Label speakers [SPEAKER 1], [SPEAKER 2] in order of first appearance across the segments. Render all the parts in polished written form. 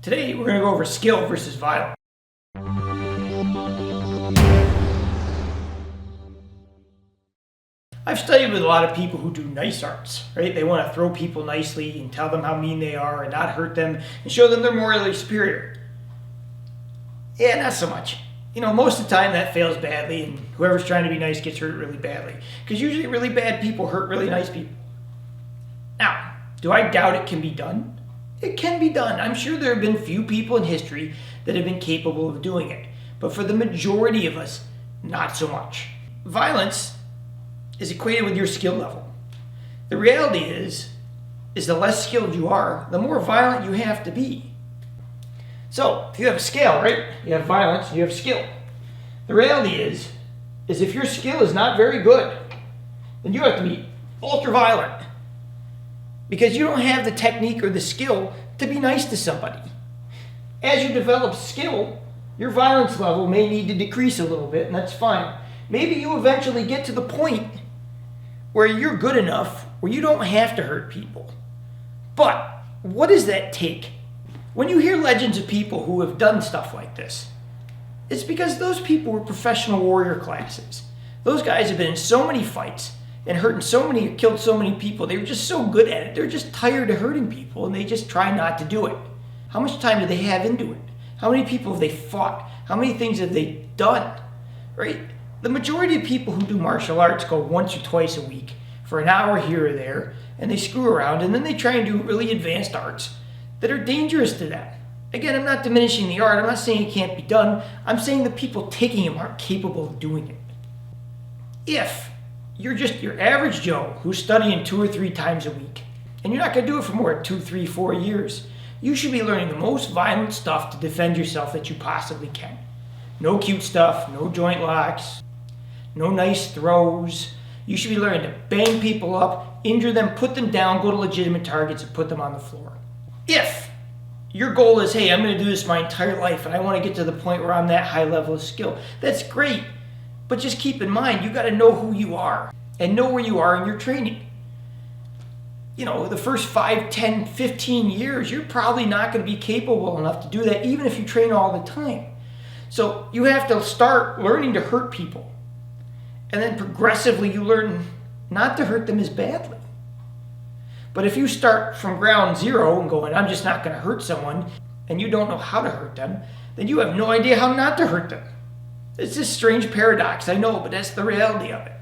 [SPEAKER 1] Today we're going to go over skill versus violence. I've studied with a lot of people who do nice arts, right? They want to throw people nicely and tell them how mean they are and not hurt them and show them they're morally superior. Yeah, not so much. Most of the time that fails badly, and whoever's trying to be nice gets hurt really badly. Because usually really bad people hurt really nice people. Now, do I doubt it can be done? It can be done. I'm sure there have been few people in history that have been capable of doing it. But for the majority of us, not so much. Violence is equated with your skill level. The reality is the less skilled you are, the more violent you have to be. So, if you have a scale, right? You have violence, you have skill. The reality is if your skill is not very good, then you have to be ultra violent. Because you don't have the technique or the skill to be nice to somebody. As you develop skill, your violence level may need to decrease a little bit, and that's fine. Maybe you eventually get to the point where you're good enough where you don't have to hurt people. But what does that take? When you hear legends of people who have done stuff like this, it's because those people were professional warrior classes. Those guys have been in so many fights and killed so many people. They were just so good at it. They're just tired of hurting people, and they just try not to do it. How much time do they have into it? How many people have they fought? How many things have they done? Right? The majority of people who do martial arts go once or twice a week for an hour here or there, and they screw around, and then they try and do really advanced arts that are dangerous to them. Again, I'm not diminishing the art. I'm not saying it can't be done. I'm saying the people taking them aren't capable of doing it. If you're just your average Joe who's studying 2 or 3 times a week, and you're not going to do it for more than 2, 3, 4 years, you should be learning the most violent stuff to defend yourself that you possibly can. No cute stuff, no joint locks, no nice throws. You should be learning to bang people up, injure them, put them down, go to legitimate targets, and put them on the floor. If your goal is, hey, I'm going to do this my entire life, and I want to get to the point where I'm that high level of skill, that's great. But just keep in mind, you got to know who you are and know where you are in your training. The first 5, 10, 15 years, you're probably not going to be capable enough to do that, even if you train all the time. So you have to start learning to hurt people. And then progressively you learn not to hurt them as badly. But if you start from ground zero and going, I'm just not going to hurt someone, and you don't know how to hurt them, then you have no idea how not to hurt them. It's this strange paradox, I know, but that's the reality of it.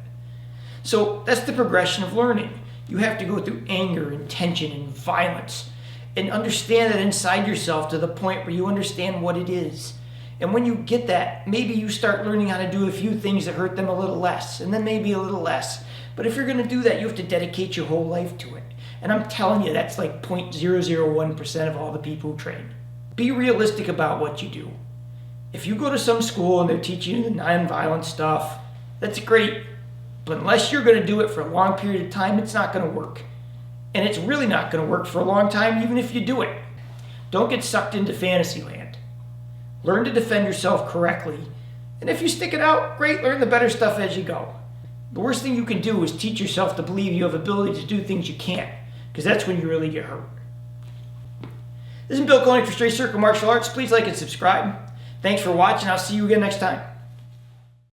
[SPEAKER 1] So that's the progression of learning. You have to go through anger and tension and violence and understand that inside yourself to the point where you understand what it is. And when you get that, maybe you start learning how to do a few things that hurt them a little less, and then maybe a little less. But if you're going to do that, you have to dedicate your whole life to it. And I'm telling you, that's like 0.001% of all the people who train. Be realistic about what you do. If you go to some school and they're teaching you the non-violent stuff, that's great. But unless you're going to do it for a long period of time, it's not going to work. And it's really not going to work for a long time, even if you do it. Don't get sucked into fantasy land. Learn to defend yourself correctly. And if you stick it out, great, learn the better stuff as you go. The worst thing you can do is teach yourself to believe you have ability to do things you can't, because that's when you really get hurt. This is Bill Koenig for Straight Circle Martial Arts. Please like and subscribe. Thanks for watching. I'll see you again next time.